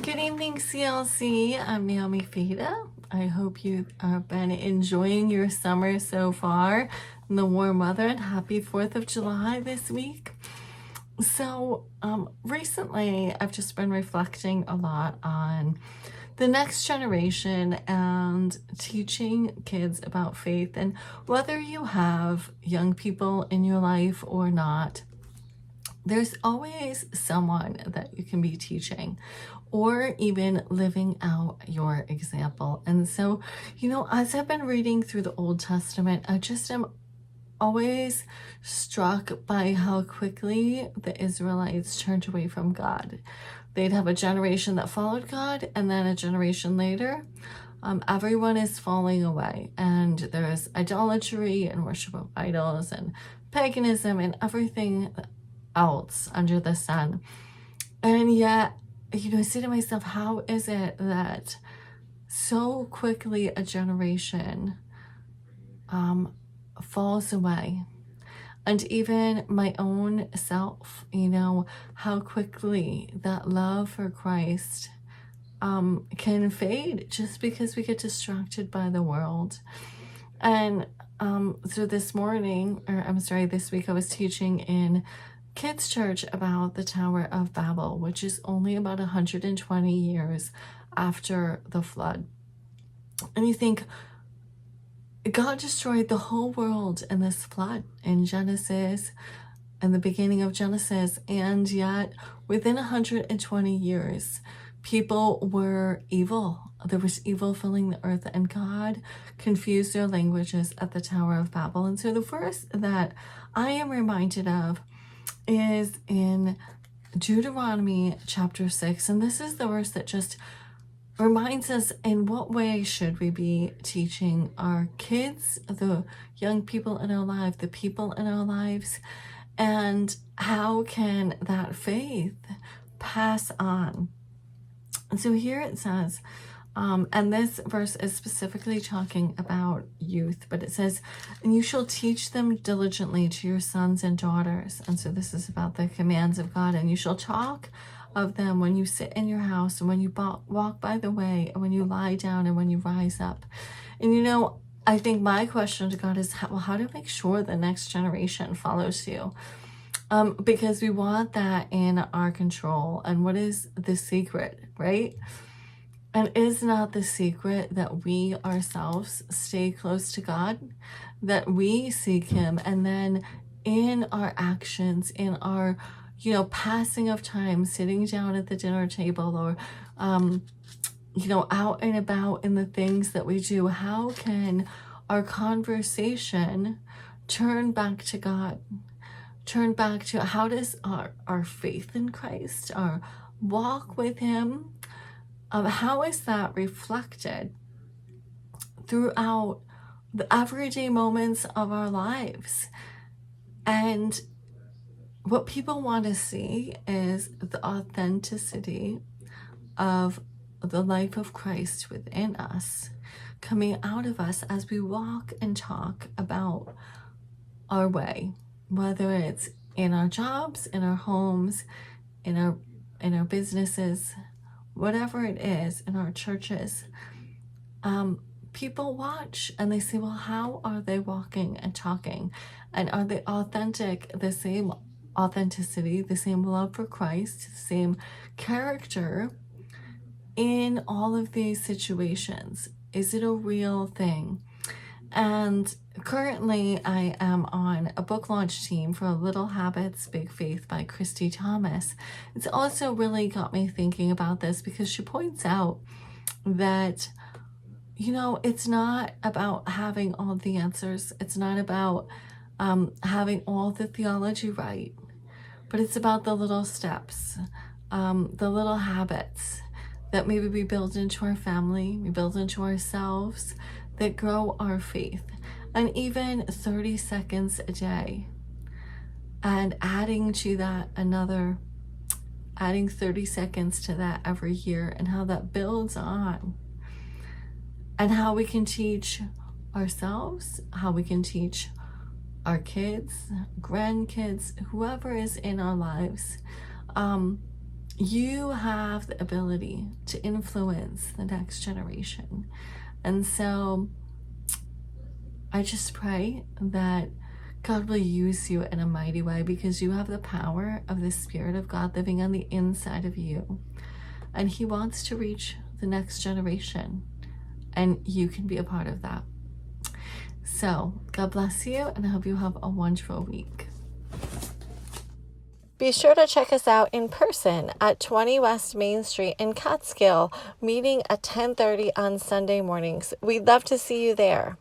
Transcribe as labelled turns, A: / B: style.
A: Good evening, CLC. I'm Naomi Feda. I hope you have been enjoying your summer so far in the warm weather, and happy 4th of July this week. So recently I've just been reflecting a lot on the next generation and teaching kids about faith. And whether you have young people in your life or not, there's always someone that you can be teaching or even living out your example. And so, as I've been reading through the Old Testament, I just am always struck by how quickly the Israelites turned away from God. They'd have a generation that followed God, and then a generation later, everyone is falling away, and there's idolatry and worship of idols and paganism and everything else under the sun. And yet, I say to myself, how is it that so quickly a generation falls away? And even my own self, how quickly that love for Christ can fade just because we get distracted by the world. And so this week I was teaching in kids' church about the Tower of Babel, which is only about 120 years after the flood. And you think, God destroyed the whole world in this flood in Genesis, in the beginning of Genesis, and yet within 120 years, people were evil. There was evil filling the earth, and God confused their languages at the Tower of Babel. And so the verse that I am reminded of is in Deuteronomy chapter 6. And this is the verse that just reminds us, in what way should we be teaching our kids, the young people in our life, the people in our lives, and how can that faith pass on? And so here it says, and this verse is specifically talking about youth, but it says, and you shall teach them diligently to your sons and daughters. And so this is about the commands of God. And you shall talk of them when you sit in your house, and when you walk by the way, and when you lie down, and when you rise up. And I think my question to God is, how to make sure the next generation follows you? Because we want that in our control. And what is the secret, right? And is not the secret that we ourselves stay close to God, that we seek Him, and then in our actions, in our, passing of time, sitting down at the dinner table, or, out and about in the things that we do, how can our conversation turn back to God? Turn back to, how does our faith in Christ, our walk with Him, how is that reflected throughout the everyday moments of our lives? And what people want to see is the authenticity of the life of Christ within us, coming out of us as we walk and talk about our way, whether it's in our jobs, in our homes, in our businesses, whatever it is, in our churches. People watch and they say, well, how are they walking and talking? And are they authentic, the same authenticity, the same love for Christ, the same character in all of these situations? Is it a real thing? And currently I am on a book launch team for Little Habits, Big Faith by Christy Thomas. It's also really got me thinking about this, because she points out that, it's not about having all the answers. It's not about having all the theology right, but it's about the little steps, the little habits that maybe we build into our family, we build into ourselves, that grow our faith. And even 30 seconds a day, and adding 30 seconds to that every year, and how that builds on, and how we can teach ourselves, how we can teach our kids, grandkids, whoever is in our lives, you have the ability to influence the next generation. And so I just pray that God will use you in a mighty way, because you have the power of the Spirit of God living on the inside of you. And He wants to reach the next generation, and you can be a part of that. So God bless you, and I hope you have a wonderful week. Be sure to check us out in person at 20 West Main Street in Catskill, meeting at 10:30 on Sunday mornings. We'd love to see you there.